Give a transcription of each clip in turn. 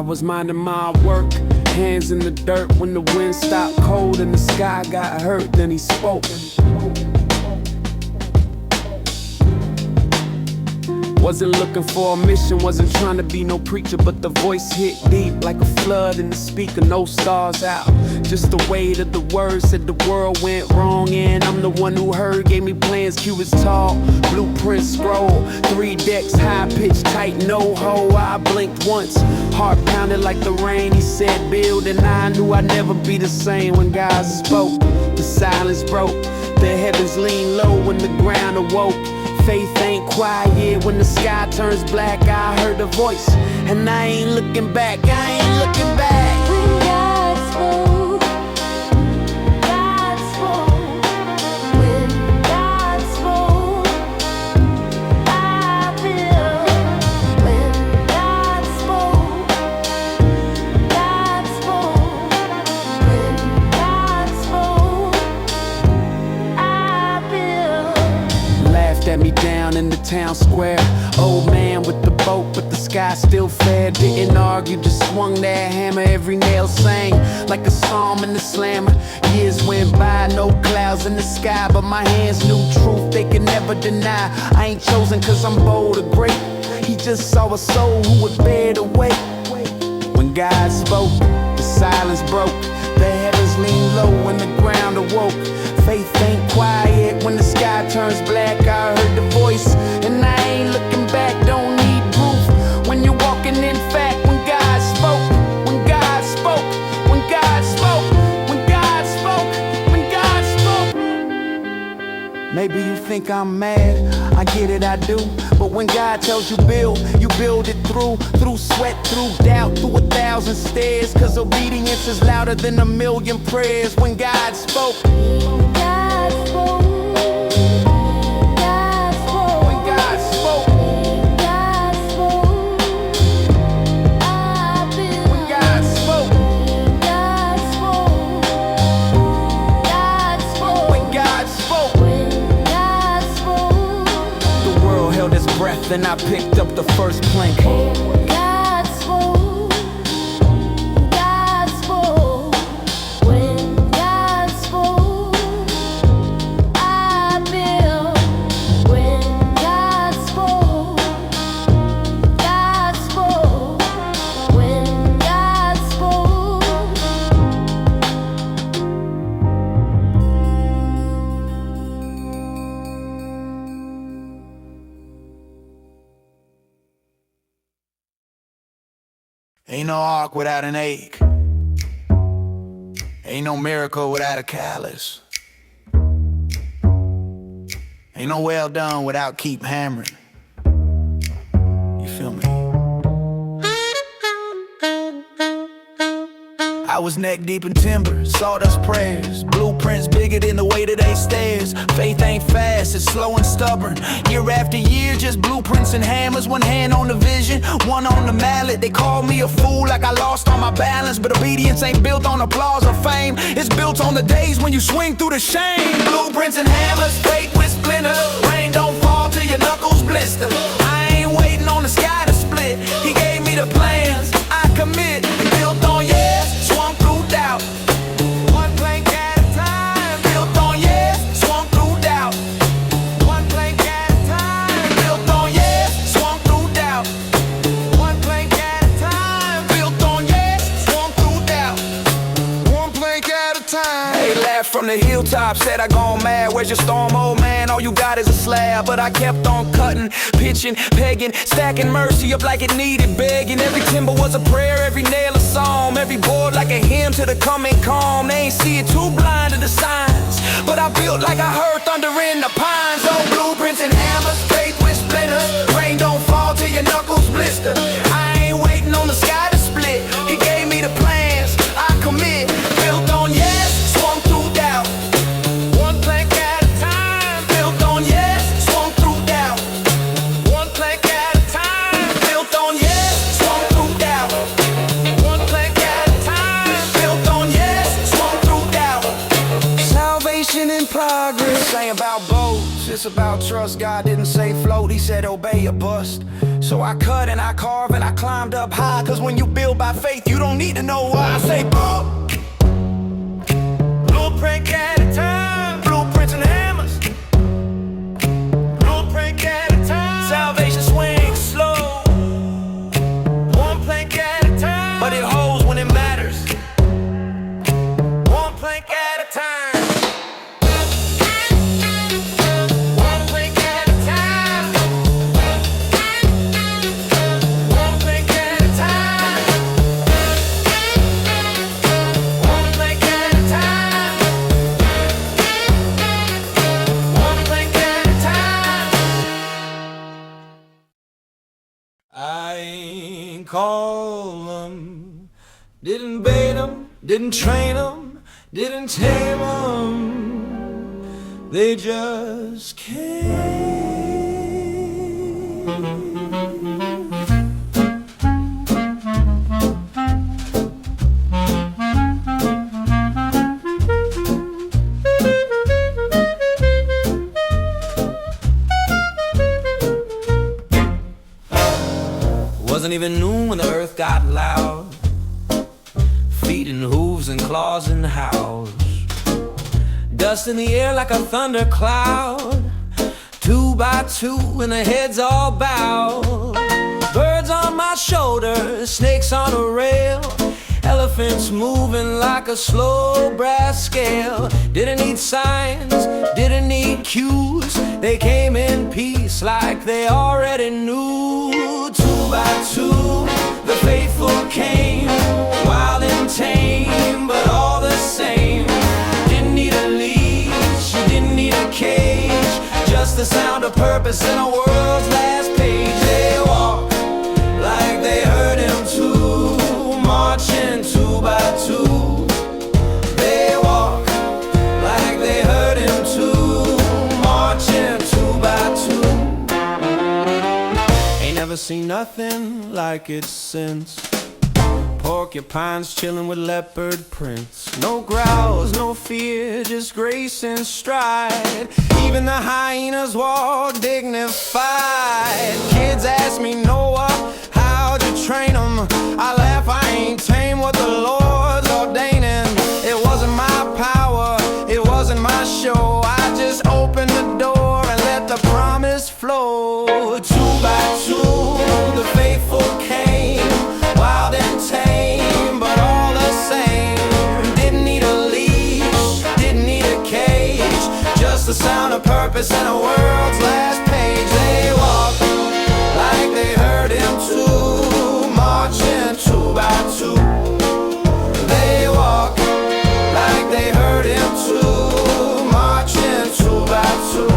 was minding my work, hands in the dirt when the wind stopped cold and the sky got hurt. Then he spoke. Wasn't looking for a mission, wasn't trying to be no preacher, but the voice hit deep like a flood in the speaker, no stars out. Just the weight of the words said the world went wrong, and I'm the one who heard, gave me plans, cubits tall, blueprint scroll, 3 decks, high pitch, tight, no hole. I blinked once, heart pounded like the rain. He said build, and I knew I'd never be the same. When God spoke, the silence broke, the heavens leaned low when the ground awoke. Faith ain't quiet when the sky turns black. I heard a voice, and I ain't looking back. I ain't looking back. When God spoke, God spoke. When God spoke, I built. When God spoke, God spoke. When God spoke, I built. Laughed at me down in the town square. Old man with the boat, but the sky still fair. Didn't argue, just swung that hammer. Every nail sang like a psalm in the slammer. Years went by, no clouds in the sky, but my hands knew truth they could never deny. I ain't chosen cause I'm bold or great. He just saw a soul who would bear the weight. When God spoke, the silence broke, the heavens leaned low when the ground awoke. Faith ain't quiet when the sky turns black. I heard the voice, and I ain't looking back. Don't need proof when you're walking in fact. When God spoke, when God spoke, when God spoke, when God spoke, when God spoke. Maybe you think I'm mad, I get it, I do. But when God tells you build it through sweat, through doubt, through 1,000 stairs. Cause obedience is louder than 1,000,000 prayers. When God spoke, God spoke. God spoke. when God spoke, God spoke. I built. when God spoke, God spoke. God spoke. when God spoke. When God spoke. The world held its breath and I picked up the first plank. God spoke. God spoke. When God spoke, I built. When God spoke, God spoke. When God spoke. Ain't no arc without an ache. Ain't no miracle without a callus. Ain't no well done without keep hammering. You feel me? I was neck deep in timber, sawdust prayers, blueprints bigger than the weight of they stairs. Faith ain't fast, it's slow and stubborn. Year after year, just blueprints and hammers. One hand on the vision, one on the mallet. They call me a fool like I lost all my balance, but obedience ain't built on applause or fame. It's built on the days when you swing through the shame. Blueprints and hammers, faith with splinters. Rain don't fall till your knuckles blister. I ain't waiting on the sky to split. He gave me the plans, I commit. Built on yes, swung through doubt. One plank at a time. Built on yes, swung through doubt. One plank at a time. Built on yes, swung through doubt. One plank at a time. Built on yes, swung through doubt. One plank at a time. They laughed from the hilltop, said I gone mad. Where's your storm, old man? All you got is a slab. But I kept on cutting, pitching, pegging, stacking mercy up like it needed begging. Every timber was a prayer, every nail a psalm, every board like a hymn to the coming calm. They ain't see it, too blind to the signs, but I built like I heard thunder in the pines. Old blueprints and hammers, faith with splinters. Rain don't fall till your knuckles blister. I ain't waiting on the sky to split. He gave me the plans, I commit. Built on yes, swung through doubt. One plank at a time. Built on yes, swung through doubt. One plank at a time. Built on yes, swung through doubt. One plank at a time. Built on yes, swung through doubt. Salvation in progress. This ain't about boats, it's about trust. God didn't say float, he said obey or bust. So So I cut and I carve and I climbed up high. Cause when you build by faith, you don't need to know why. I say, boom, blueprint at a time. Blueprints and hammers, blueprint at a time. Salvation swings slow, one plank at a time. But it holds when it matters, one plank at a time. One plank at a time. One plank at a time. One plank at a time. One plank at a time. I ain't call 'em, didn't bait 'em, didn't train 'em, didn't tame 'em. They just came. Wasn't even noon when the earth got loud, feet and hooves and claws in the house. Dust in the air like a thundercloud, 2 by 2 and the heads all bowed. Birds on my shoulders, snakes on a rail, elephants moving like a slow brass scale. Didn't need signs, didn't need cues. They came in peace like they already knew. 2 by 2, the faithful came, wild and tame, but all the same. Didn't need a leash, didn't need a cage, just the sound of purpose in a world's last page. They walk like they heard him too, marching 2 by 2. They walk like they heard him too, marching 2 by 2. Ain't never seen nothing like it since. Porcupines chilling with leopard prints. No growls, no fear, just grace and stride. Even the hyenas walk dignified. Kids ask me, Noah, how'd you train them? I laugh, I ain't tame what the Lord's ordaining. It wasn't my power, it wasn't my show. I just opened the door and let the promise flow. 2 by 2, the faithful came, wild and tame, but all the same. Didn't need a leash, didn't need a cage, just the sound of purpose and a world's last page. They walk like they heard him too, marching 2 by 2. They walk like they heard him too, marching 2 by 2.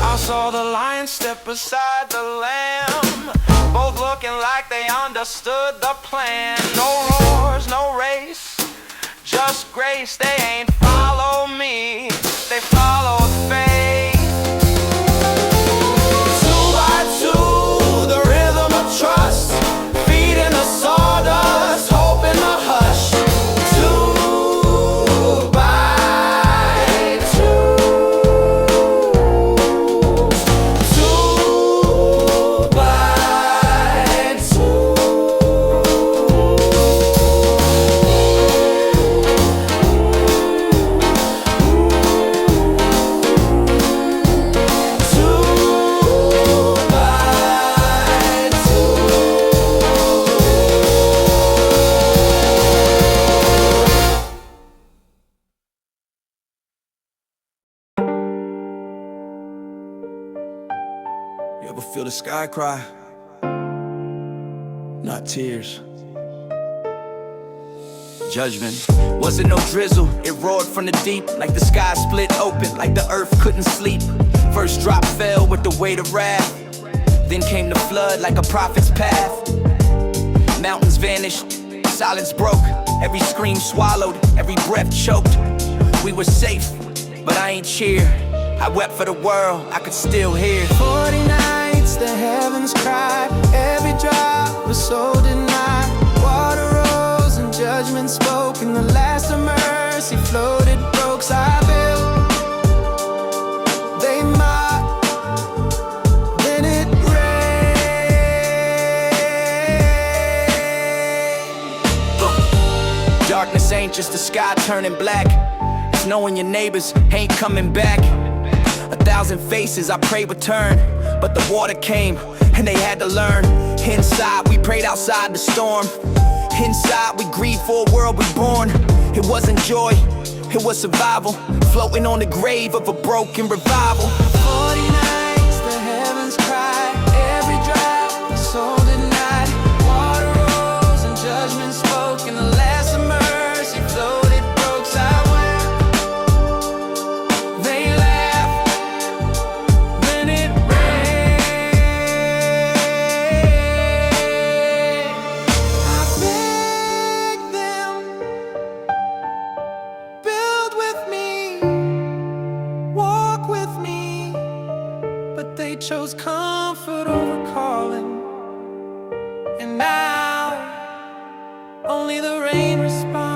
I saw the lion step beside the lamb, both looking like they understood the plan. No roars, no race, just grace. They ain't follow me, they followed faith. 2 by 2, the rhythm of trust, feet in the sawdust, hope in the hush. 2 by 2, 2 by 2. You ever feel the sky cry? Not tears. Judgment. Wasn't no drizzle, it roared from the deep, like the sky split open, like the earth couldn't sleep. First drop fell with the weight of wrath, then came the flood like a prophet's path. Mountains vanished, silence broke, every scream swallowed, every breath choked. We were safe, but I ain't cheer. I wept for the world, I could still hear. 40 nights the heavens cried, every drop was so denied. Water rose and judgment spoke, and the last of mercy floated broke. So I built, they mocked, then it rained. darkness ain't just the sky turning black. It's knowing your neighbors ain't coming back. 1,000 faces I pray would turn, but the water came and they had to learn. Inside we prayed outside the storm. Inside we grieved for a world reborn. It wasn't joy, it was survival, floating on the grave of a broken revival. 40 nights the heavens cried, every drought, soul denied. Water rose and judgment spoke, and the last of mercy floated, broke sidewalk. They laughed, then it rained. I begged them, build with me, walk with me, but they chose comfort over calling. And now only the rain responds.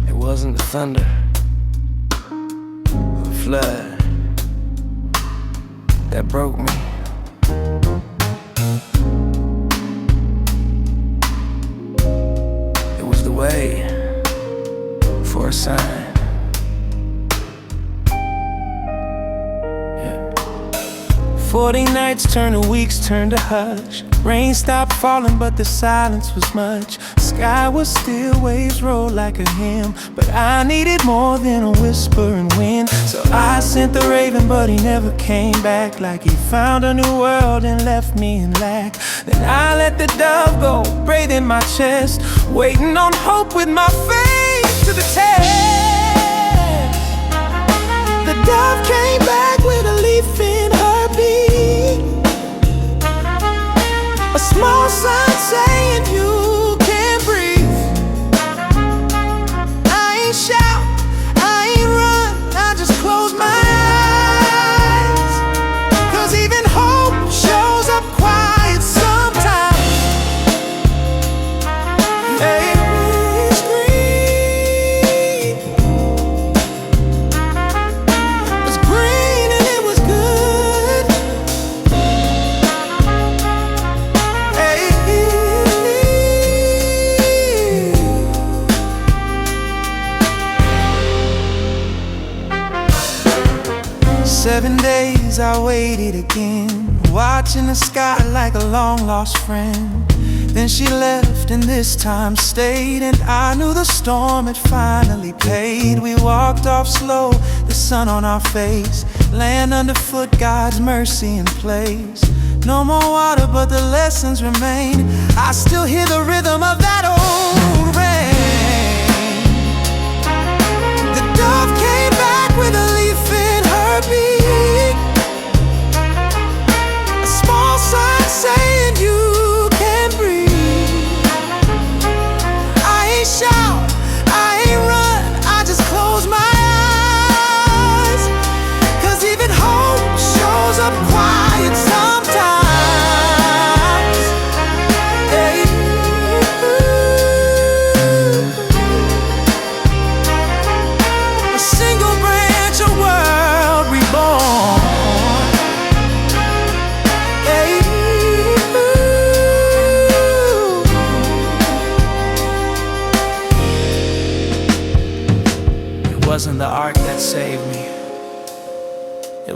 It wasn't the thunder or the flood that broke me. It was the way for a sign. 40 nights turned to weeks, turned to hush. Rain stopped falling, but the silence was much. Sky was still, waves rolled like a hymn, but I needed more than a whisper and wind. So I sent the raven, but he never came back. Like he found a new world and left me in lack. Then I let the dove go, breathe in my chest, waiting on hope with my faith to the test. The dove came back with a leaf in her beak, a small sign saying you can breathe. I ain't shout, I ain't run, I just close my eyes. 'Cause even hope shows up quiet sometimes. Hey, it's green. It's green and it was good. Hey. 7 days I waited again, watching the sky like a long lost friend. Then she left and this time stayed, and I knew the storm had finally paid. We walked off slow, the sun on our face, land underfoot, God's mercy in place. No more water, but the lessons remain. I still hear the rhythm of that old rain. The dove came back with a leaf in her beak, a small sign saying you can breathe. I ain't shout, I ain't run, I just close my eyes. 'Cause even hope shows up quiet sometimes. Hey.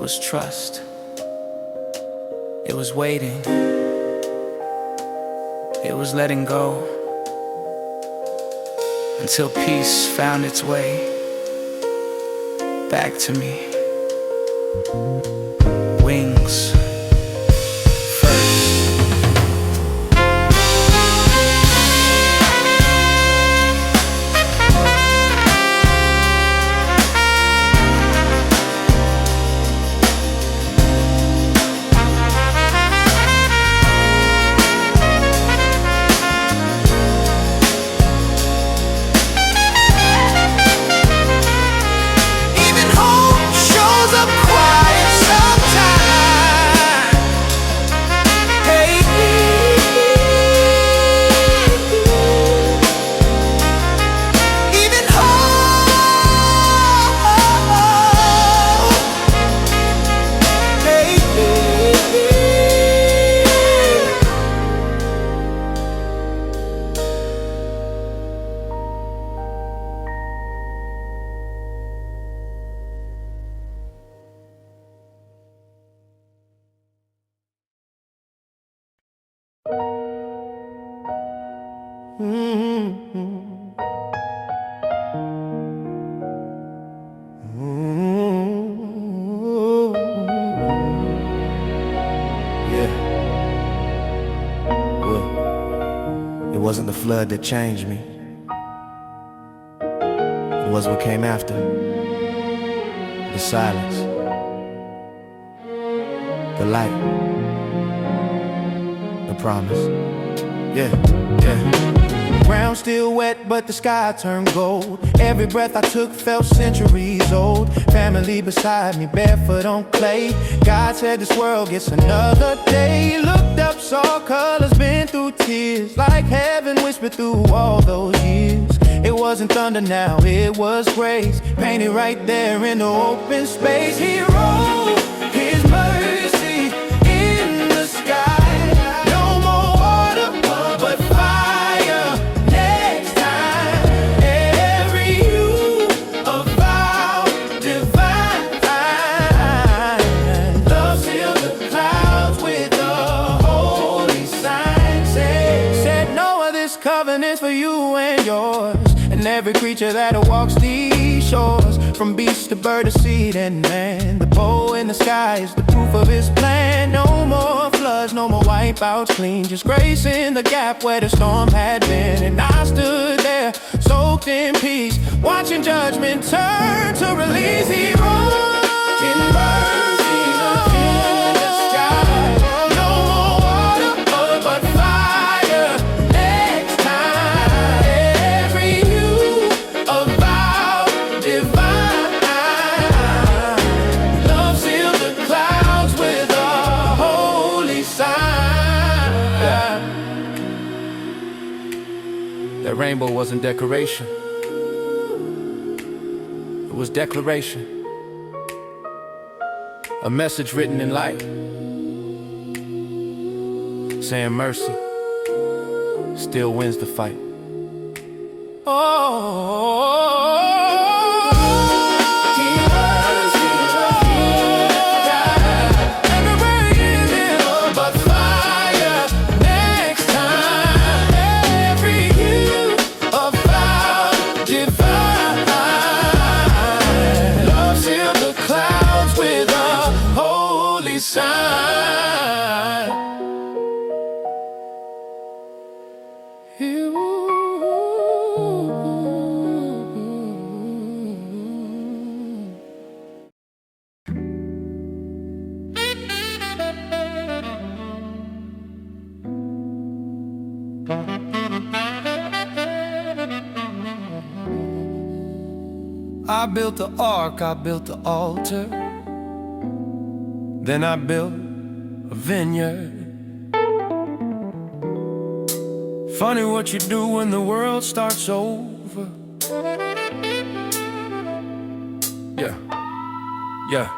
was trust. It was waiting. It was letting go until peace found its way back to me. Wings first. It wasn't the flood that changed me. It was what came after. The silence. The light. The promise. Yeah. Ground still wet, but the sky turned gold. Every breath I took felt centuries old. Family beside me, barefoot on clay. God said this world gets another day. Looked up, saw colors, been through tears. Like heaven whispered through all those years. It wasn't thunder now, it was grace. Painted right there in the open space. He wrote His mercy in the sky. For you and yours, and every creature that walks these shores, from beast to bird to seed and man. The bow in the sky is the proof of His plan. No more floods, no more wipeouts, clean, just grace in the gap where the storm had been. And I stood there, soaked in peace, watching judgment turn to release. He wrote in mercy in the sky. No more water, but fire. That rainbow wasn't decoration. It was declaration. A message written in light, saying mercy still wins the fight. I built the ark, I built the altar. Then I built a vineyard. Funny what you do when the world starts over. Yeah.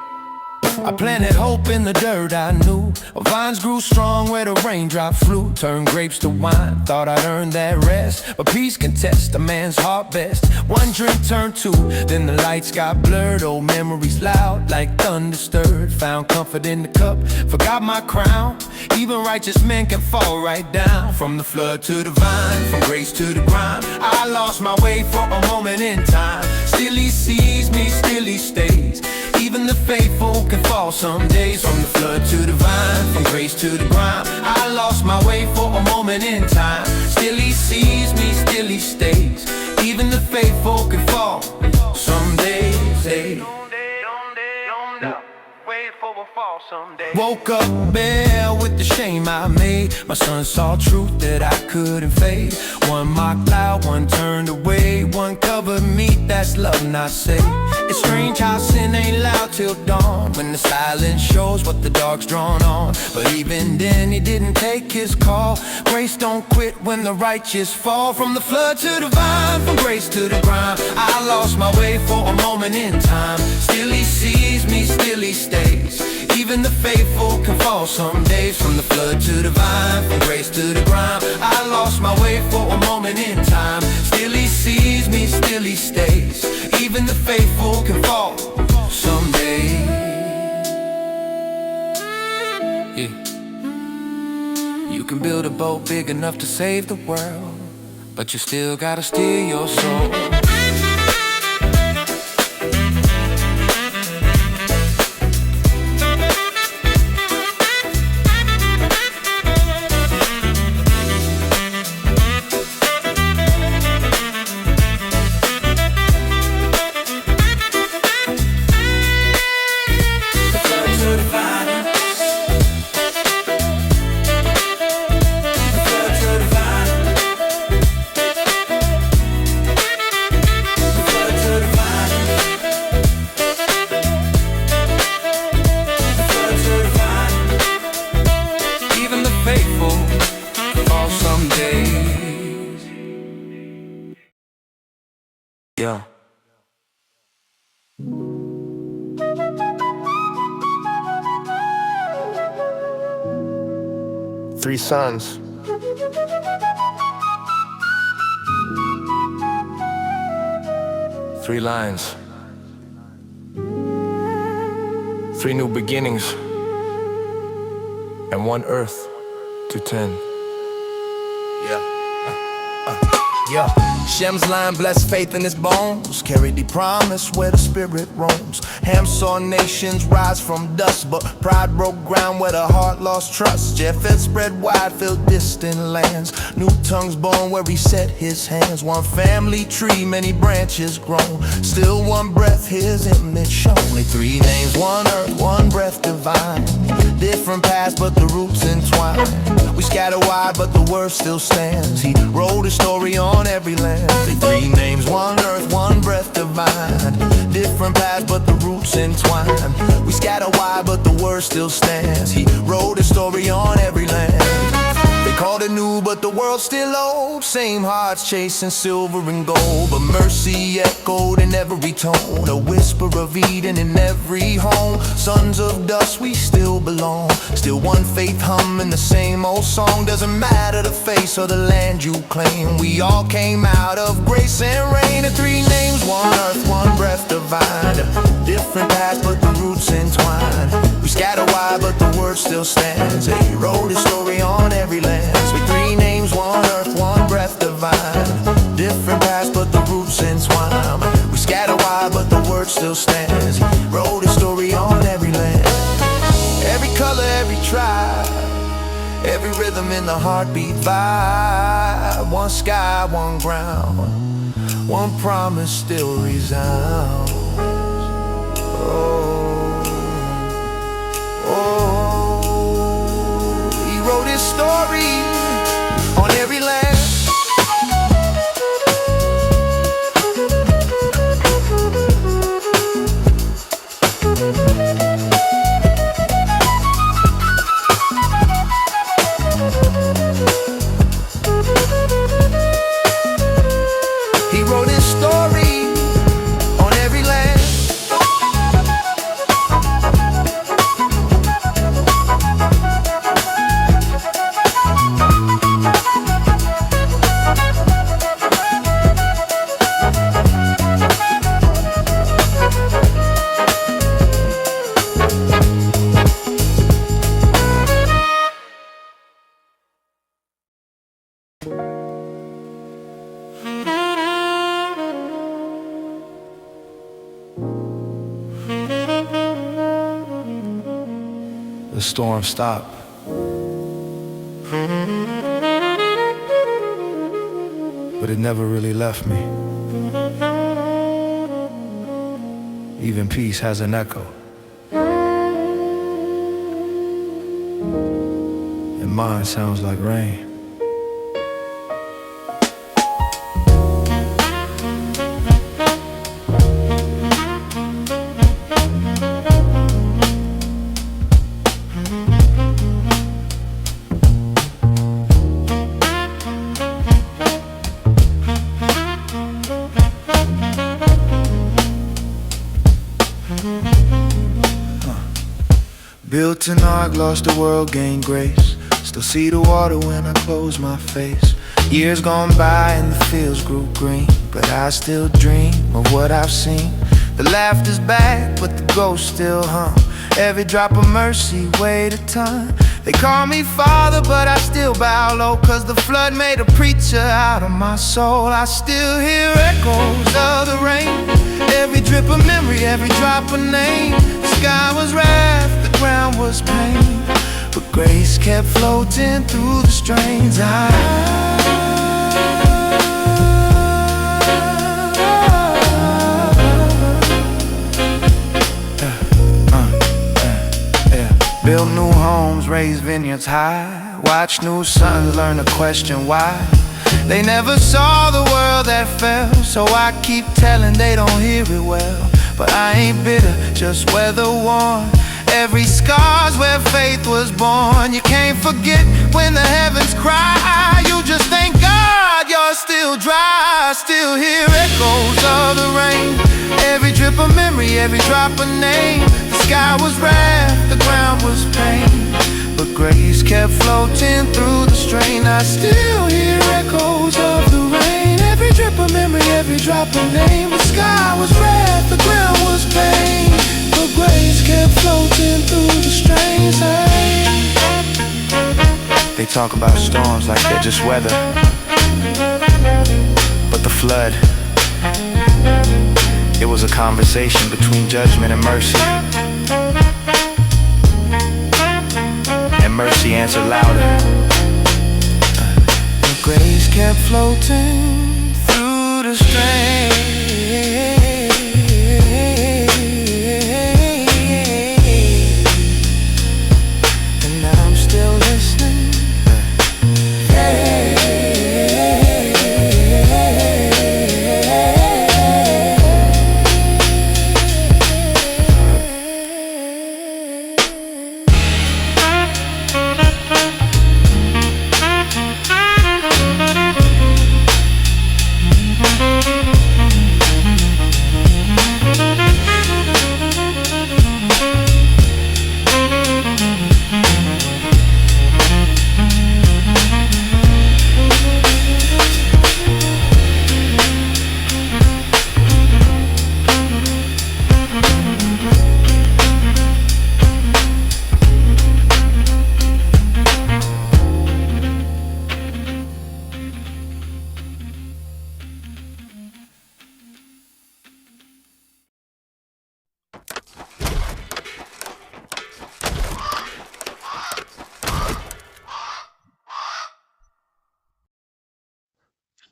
I planted hope in the dirt I knew. Vines grew strong where the raindrops flew. Turned grapes to wine, thought I'd earned that rest. But peace can test a man's heart best. One drink turned two, then the lights got blurred. Old memories loud like thunder stirred. Found comfort in the cup, forgot my crown. Even righteous men can fall right down. From the flood to the vine, from grace to the grind. I lost my way for a moment in time. Still he sees me, still he stays. Even the faithful can fall some days. From the flood to the vine, from grace to the grind. I lost my way for a moment in time. Still he sees me, still he stays. Even the faithful can fall some days. Woke up bare with the shame I made. My son saw truth that I couldn't fade. One mocked loud, one turned away. One covered me, that's love not safe. It's strange how sin ain't loud till dawn, when the silence shows what the dark's drawn on. But even then he didn't take his call. Grace don't quit when the righteous fall. From the flood to the vine, from grace to the grind. I lost my way for a moment in time. Still he sees me, still he stays. Even the faithful can fall some days. From the flood to the vine, from grace to the grind. I lost my way for a moment in time. Still he sees me, still he stays. Even the faithful can fall some days. Yeah. You can build a boat big enough to save the world, but you still gotta steer your soul. Yeah. Three sons. Three lines. Three new beginnings. And one earth to tend. Yeah. Shem's line, blessed faith in his bones, carried the promise where the spirit roams. Ham saw nations rise from dust, but pride broke ground where the heart lost trust. Japheth spread wide, filled distant lands. New tongues born where he set his hands. One family tree, many branches grown. Still one breath, his image shown. Only three names, one earth, one breath divine. Different paths, but the roots entwine. We scatter wide, but the word still stands. He wrote a story on every land. Three names, one earth, one breath divine. Different paths, but the roots entwine. We scatter wide, but the word still stands. He wrote a story on every land. They called it new, but the world's still old. Same hearts chasing silver and gold, but mercy echoed in every tone. A whisper of Eden in every home. Sons of dust, we still belong. Still one faith humming the same old song. Doesn't matter the face or the land you claim. We all came out of grace and rain. And three names, one earth, one breath divine. Different paths, but the roots entwine. We scatter wide, but the word still stands. He wrote his story on every land. With three names, one earth, one breath divine. Different paths, but the roots entwine. We scatter wide, but the word still stands. He wrote his story on every land. Every color, every tribe, every rhythm in the heartbeat vibe. One sky, one ground, one promise still resounds. He wrote his story on every land. He wrote his story on every land. the storm stopped. But it never really left me. Even peace has an echo. And mine sounds like rain. Built an ark, lost the world, gained grace. Still see the water when I close my face. Years gone by and the fields grew green, but I still dream of what I've seen. The laughter's back, but the ghost still hum. Every drop of mercy weighed a ton. They call me father, but I still bow low, 'cause the flood made a preacher out of my soul. I still hear echoes of the rain, every drip of memory, every drop of name. The sky was wrath, the ground was pain, but grace kept floating through the strains. Build new homes, raise vineyards high, watch new sons learn to question why. They never saw the world that fell, so I keep telling they don't hear it well. But I ain't bitter, just weather worn. Every scar's where faith was born. You can't forget when the heavens cry. You just thank God you're still dry. I still hear echoes of the rain, every drip of memory, every drop of name. The sky was wrath, the ground was pain, but grace kept floating through the strain. I still hear echoes of the rain, every drip of memory, every drop of name. The sky was wrath, the ground was pain, but grace kept floating through the strains. They talk about storms like they're just weather, but the flood, it was a conversation between judgment and mercy. And mercy answered louder. The grace kept floating through the strain.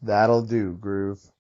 That'll do, Groove.